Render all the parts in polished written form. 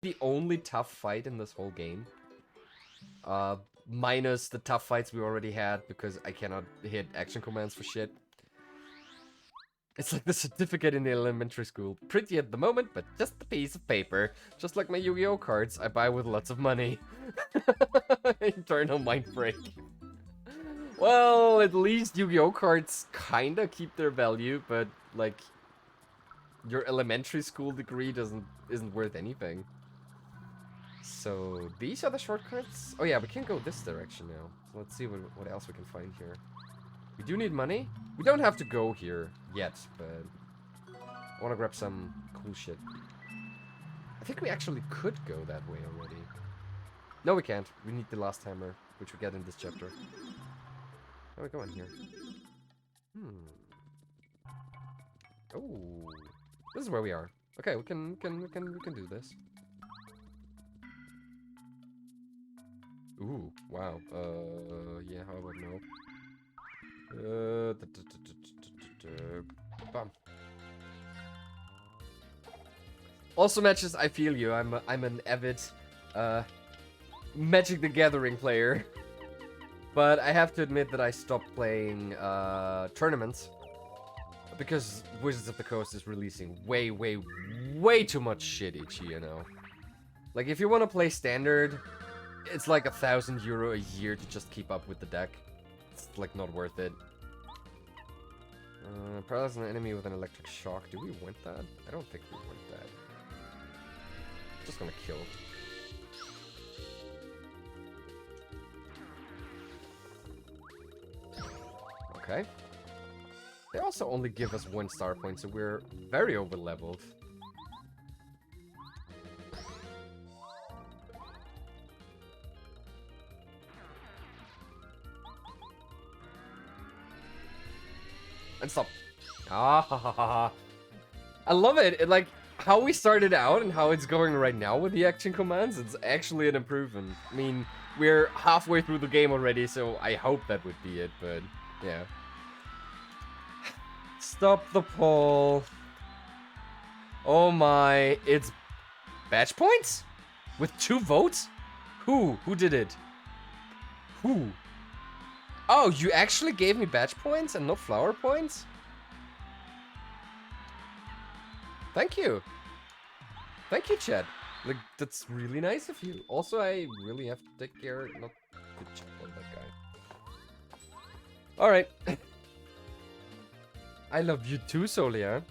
the only tough fight in this whole game. Minus the tough fights we already had, because I cannot hit action commands for shit. It's like the certificate in the elementary school. Pretty at the moment, but just a piece of paper. Just like my Yu-Gi-Oh cards I buy with lots of money. Internal mind break. Well, at least Yu-Gi-Oh cards kinda keep their value, but like your elementary school degree isn't worth anything. So these are the shortcuts. Oh yeah, we can go this direction now. So let's see what else we can find here. We do need money. We don't have to go here yet, but I want to grab some cool shit. I think we actually could go that way already. No, we can't. We need the last hammer, which we get in this chapter. How do we go in here? Oh, this is where we are. Okay, we can do this. Ooh, wow. Yeah, how about no? Bum. Also, matches, I feel you. I'm an avid Magic the Gathering player. But I have to admit that I stopped playing tournaments because Wizards of the Coast is releasing way too much shit each year now. Like, if you want to play standard, it's like €1,000 a year to just keep up with the deck. It's like not worth it. Paralyze an enemy with an electric shock. Do we want that? I don't think we want that. Just gonna kill. Okay. They also only give us 1 star point, so we're very over leveled. And stop. Ah ha ha ha ha. I love it. Like, how we started out and how it's going right now with the action commands, it's actually an improvement. I mean, we're halfway through the game already, so I hope that would be it, but yeah. Stop the poll. Oh my, it's badge points? With 2 votes? Who? Who did it? Who? Oh, you actually gave me badge points and not flower points? Thank you. Thank you, Chad. Like, that's really nice of you. Also, I really have to take care not to check on that guy. Alright. I love you too, Solia.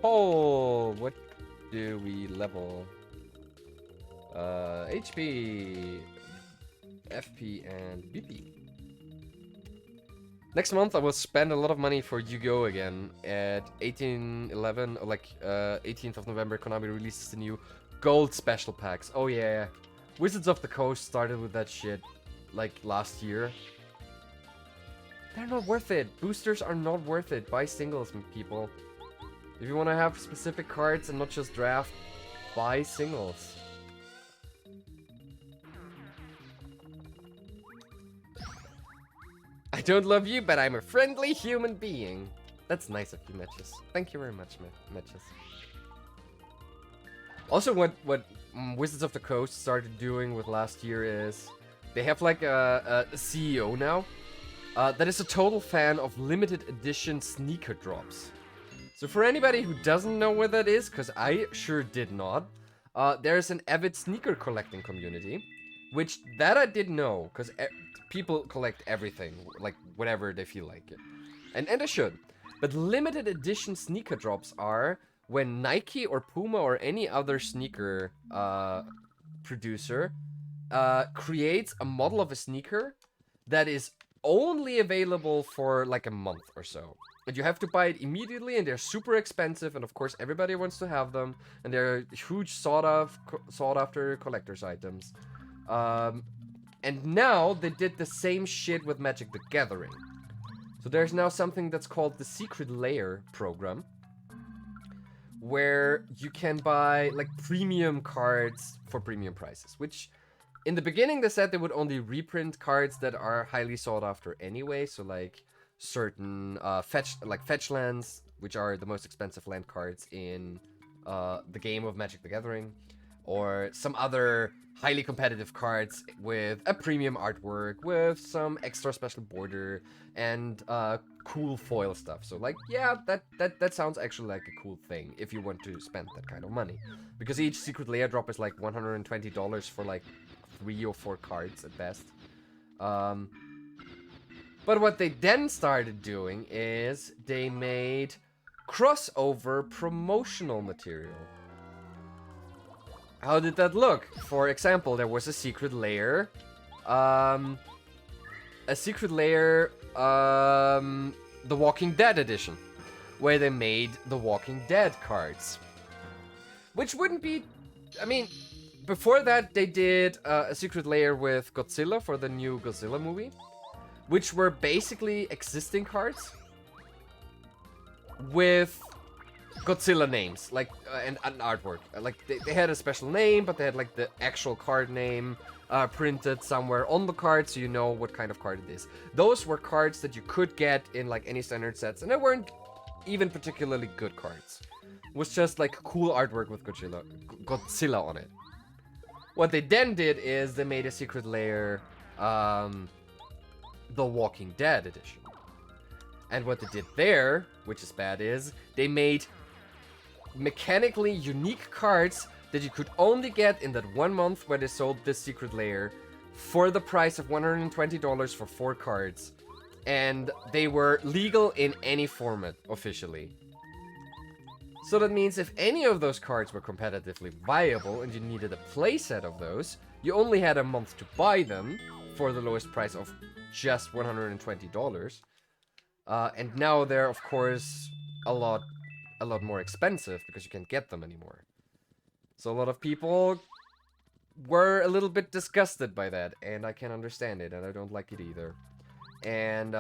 Oh, what do we level? HP, FP, and BP. Next month, I will spend a lot of money for Yu-Gi-Oh! Again. At 18/11, or like 18th of November, Konami releases the new gold special packs. Oh yeah, Wizards of the Coast started with that shit like last year. They're not worth it. Boosters are not worth it. Buy singles, people. If you want to have specific cards and not just draft, buy singles. I don't love you, but I'm a friendly human being. That's nice of you, Matches. Thank you very much, Matches. Also, what Wizards of the Coast started doing with last year is they have like a CEO now that is a total fan of limited edition sneaker drops. So for anybody who doesn't know what that is, because I sure did not, there's an avid sneaker collecting community, which that I did know, because people collect everything, like whatever they feel like it. And they should. But limited edition sneaker drops are when Nike or Puma or any other sneaker producer creates a model of a sneaker that is only available for like a month or so. And you have to buy it immediately, and they're super expensive, and of course everybody wants to have them, and they're huge sought after collector's items. And now they did the same shit with Magic the Gathering. So there's now something that's called the Secret Lair program, where you can buy like premium cards for premium prices, which in the beginning they said they would only reprint cards that are highly sought after anyway, so like certain fetch lands, which are the most expensive land cards in the game of Magic the Gathering, or some other highly competitive cards with a premium artwork, with some extra special border, and cool foil stuff. So like, yeah, that sounds actually like a cool thing if you want to spend that kind of money. Because each secret layer drop is like $120 for like 3 or 4 cards at best. But what they then started doing is they made crossover promotional material. How did that look? For example, there was a secret layer. The Walking Dead edition, where they made the Walking Dead cards. Which wouldn't be... I mean, before that, they did a secret layer with Godzilla for the new Godzilla movie, which were basically existing cards with Godzilla names, like, and artwork. Like, they had a special name, but they had, like, the actual card name printed somewhere on the card, so you know what kind of card it is. Those were cards that you could get in, like, any standard sets, and they weren't even particularly good cards. It was just, like, cool artwork with Godzilla on it. What they then did is they made a secret layer, the Walking Dead edition. And what they did there, which is bad, is they made mechanically unique cards that you could only get in that 1 month where they sold this secret layer for the price of $120 for 4 cards. And they were legal in any format, officially. So that means if any of those cards were competitively viable and you needed a playset of those, you only had a month to buy them for the lowest price of just $120. And now they're, of course, a lot more expensive because you can't get them anymore. So a lot of people were a little bit disgusted by that, and I can understand it, and I don't like it either. And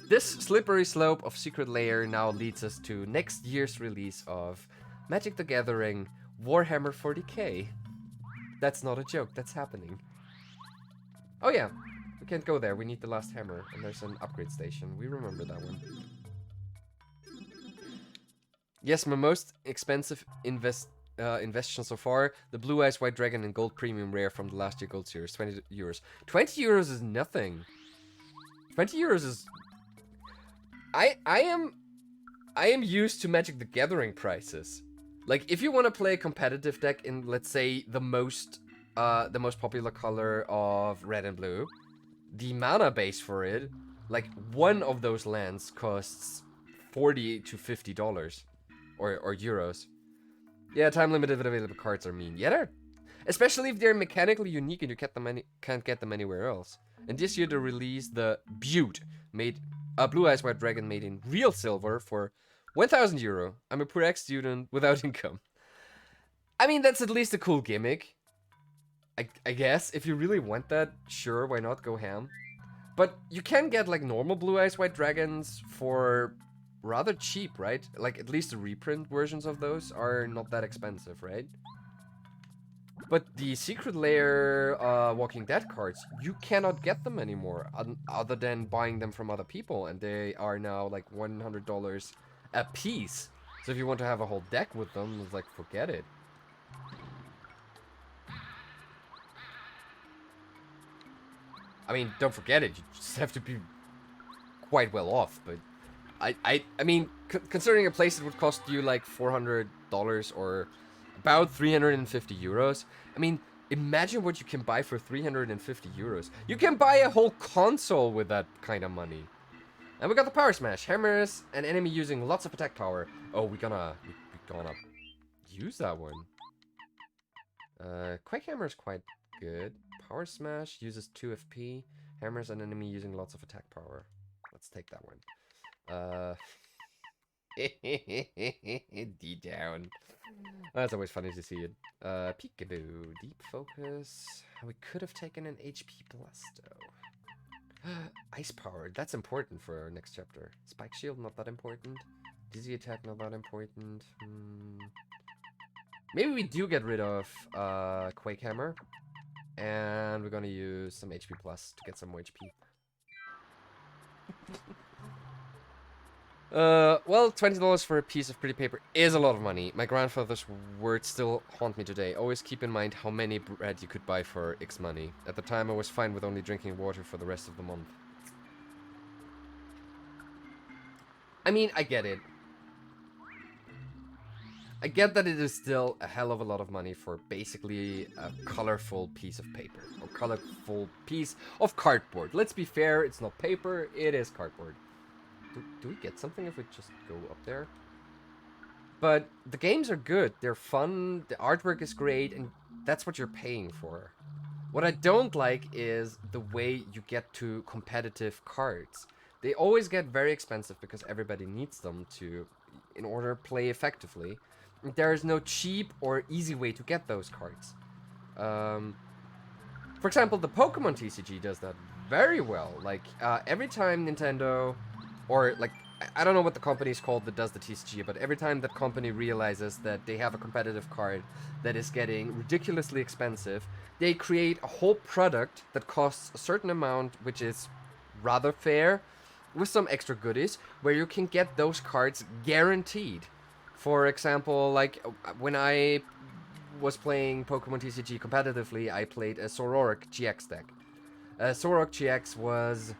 this slippery slope of Secret Layer now leads us to next year's release of Magic the Gathering Warhammer 40k. That's not a joke, that's happening. Oh yeah, we can't go there, we need the last hammer, and there's an upgrade station. We remember that one. Yes, my most expensive investion so far, the Blue Eyes White Dragon and Gold Premium Rare from the last year Gold Series, 20 euros. 20 euros is nothing. 20 euros is... I am used to Magic the Gathering prices. Like, if you want to play a competitive deck in, let's say, the most popular color of red and blue, the mana base for it, like, one of those lands costs $40 to $50. Or euros. Yeah, time-limited available cards are mean. Yeah, they're... Especially if they're mechanically unique and you can't get them anywhere else. And this year they released the Butte, Blue Eyes White Dragon made in real silver for 1,000 euro. I'm a poor ex-student without income. I mean, that's at least a cool gimmick. I guess, if you really want that, sure, why not, go ham. But you can get, like, normal Blue Eyes White Dragons for rather cheap, right? Like, at least the reprint versions of those are not that expensive, right? But the Secret Lair Walking Dead cards, you cannot get them anymore, other than buying them from other people, and they are now like $100 a piece. So if you want to have a whole deck with them, it's like, forget it. I mean, don't forget it, you just have to be quite well off, but I mean, considering a place that would cost you like $400 or about 350 euros, I mean, imagine what you can buy for 350 euros. You can buy a whole console with that kind of money. And we got the Power Smash. Hammers an enemy using lots of attack power. Oh, we're gonna use that one. Quake Hammer is quite good. Power Smash uses 2 FP. Hammers an enemy using lots of attack power. Let's take that one. D down. That's always funny to see it. Peekaboo. Deep focus. We could have taken an HP Blasto. Ice power. That's important for our next chapter. Spike shield, not that important. Dizzy attack, not that important. Maybe we do get rid of Quake Hammer. And we're gonna use some HP plus to get some more HP. Well, $20 for a piece of pretty paper is a lot of money. My grandfather's words still haunt me today. Always keep in mind how many bread you could buy for X money. At the time, I was fine with only drinking water for the rest of the month. I mean, I get it. I get that it is still a hell of a lot of money for basically a colorful piece of paper. Or colorful piece of cardboard. Let's be fair, it's not paper, it is cardboard. Do we get something if we just go up there? But the games are good, they're fun, the artwork is great, and that's what you're paying for. What I don't like is the way you get to competitive cards. They always get very expensive because everybody needs them in order to play effectively. There is no cheap or easy way to get those cards. For example, the Pokemon TCG does that very well. Like, every time Nintendo, or like, I don't know what the company is called that does the TCG, but every time that company realizes that they have a competitive card that is getting ridiculously expensive, they create a whole product that costs a certain amount, which is rather fair, with some extra goodies, where you can get those cards guaranteed. For example, like, when I was playing Pokemon TCG competitively, I played a Zoroark GX deck. Zoroark GX was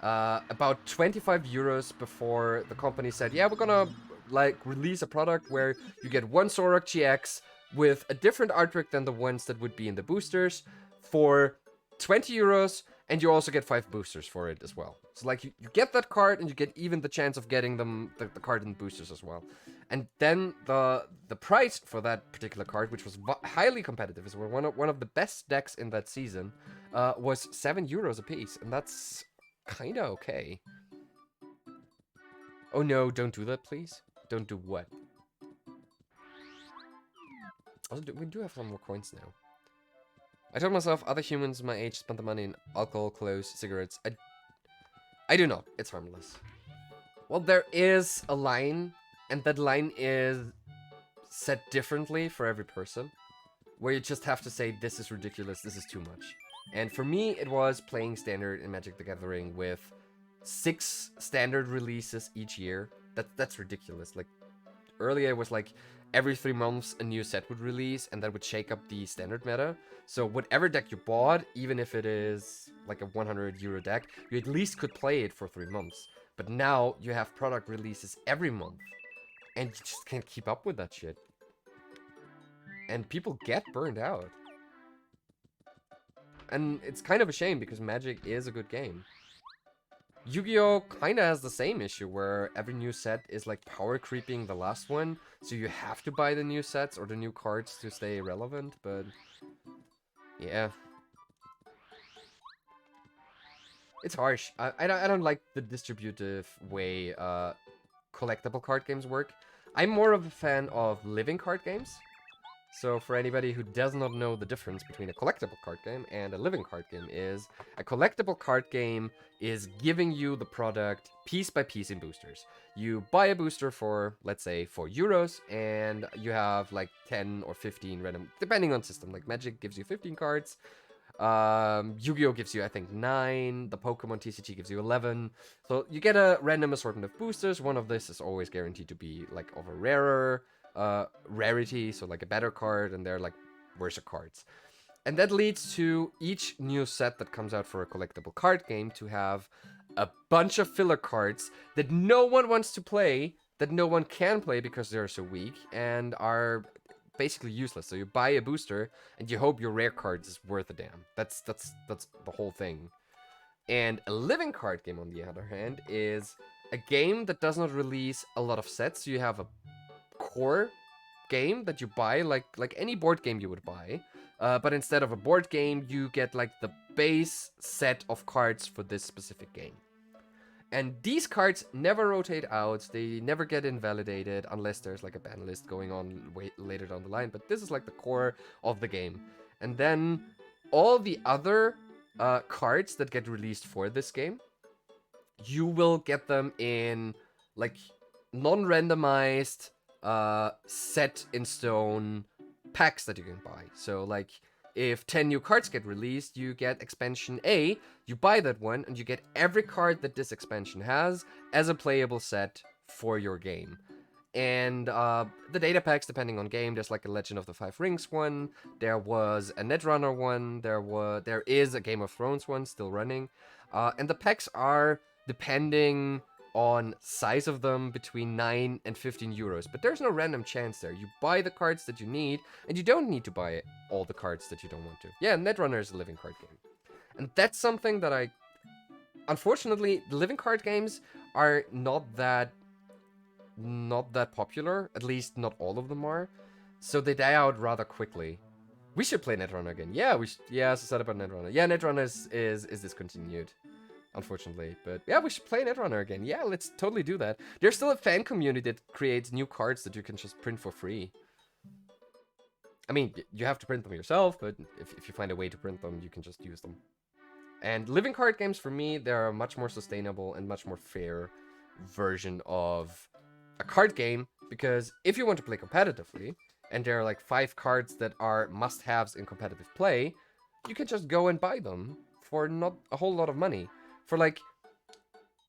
about 25 euros before the company said, yeah, we're gonna like release a product where you get one Zoroark GX with a different artwork than the ones that would be in the boosters for 20 euros, and you also get 5 boosters for it as well. So like you get that card and you get even the chance of getting the card in the boosters as well. And then the price for that particular card, which was highly competitive, is one of the best decks in that season, was 7 euros a piece, and that's kind of okay. Oh no, don't do that, please. Don't do what? Also, we do have some more coins now. I told myself other humans my age spend the money in alcohol, clothes, cigarettes. I do not. It's harmless. Well, there is a line, and that line is set differently for every person, where you just have to say, this is ridiculous, this is too much. And for me, it was playing Standard in Magic the Gathering with 6 standard releases each year. That's ridiculous. Like, earlier it was like every 3 months a new set would release, and that would shake up the standard meta. So whatever deck you bought, even if it is like a 100 euro deck, you at least could play it for 3 months. But now you have product releases every month, and you just can't keep up with that shit. And people get burned out. And it's kind of a shame because Magic is a good game. Yu-Gi-Oh! Kinda has the same issue where every new set is like power creeping the last one, so you have to buy the new sets or the new cards to stay relevant, but yeah. It's harsh. I don't like the distributive way collectible card games work. I'm more of a fan of living card games. So for anybody who does not know the difference between a collectible card game and a living card game is, a collectible card game is giving you the product piece by piece in boosters. You buy a booster for, let's say, 4 euros, and you have like 10 or 15 random, depending on system. Like Magic gives you 15 cards, Yu-Gi-Oh! Gives you, I think, 9, the Pokemon TCG gives you 11. So you get a random assortment of boosters. One of this is always guaranteed to be like of a rarer rarity, so like a better card, and they're like worse cards. And that leads to each new set that comes out for a collectible card game to have a bunch of filler cards that no one wants to play, that no one can play because they're so weak, and are basically useless. So you buy a booster, and you hope your rare card is worth a damn. That's the whole thing. And a living card game, on the other hand, is a game that does not release a lot of sets. So you have a core game that you buy, like any board game you would buy, but instead of a board game, you get like the base set of cards for this specific game. And these cards never rotate out, they never get invalidated unless there's like a ban list going on later down the line, but this is like the core of the game. And then all the other cards that get released for this game, you will get them in like non-randomized set in stone packs that you can buy. So like if 10 new cards get released, you get expansion A, you buy that one, and you get every card that this expansion has as a playable set for your game. And the data packs, depending on game, there's like a Legend of the Five Rings one. There was a Netrunner one. There is a Game of Thrones one still running. And the packs are, depending on size of them, between 9 and 15 euros. But there's no random chance there. You buy the cards that you need, and you don't need to buy all the cards that you don't want to. Yeah, Netrunner is a living card game. And that's something that unfortunately, the living card games are not that popular. At least not all of them are. So they die out rather quickly. We should play Netrunner again. Yeah, yeah, as I said about Netrunner. Yeah, Netrunner is discontinued, unfortunately. But yeah, we should play Netrunner again. Yeah, let's totally do that. There's still a fan community that creates new cards that you can just print for free. I mean, you have to print them yourself, but if you find a way to print them, you can just use them. And living card games, for me, they're a much more sustainable and much more fair version of a card game, because if you want to play competitively, and there are like 5 cards that are must-haves in competitive play, you can just go and buy them for not a whole lot of money. For like,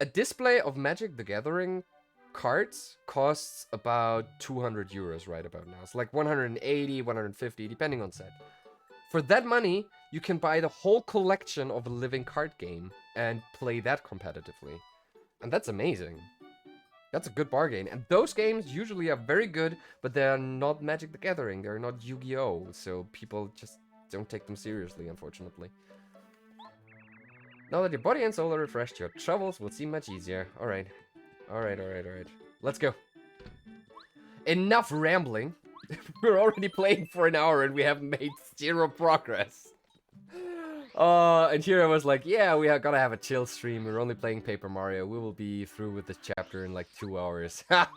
a display of Magic the Gathering cards costs about 200 euros right about now. It's like 180, 150, depending on set. For that money, you can buy the whole collection of a living card game and play that competitively. And that's amazing. That's a good bargain. And those games usually are very good, but they're not Magic the Gathering. They're not Yu-Gi-Oh! So people just don't take them seriously, unfortunately. Now that your body and soul are refreshed, your travels will seem much easier. Alright. Alright. Let's go. Enough rambling. We're already playing for an hour and we have made 0 progress. And here I was like, yeah, we are gonna have a chill stream. We're only playing Paper Mario. We will be through with this chapter in like 2 hours. Ha!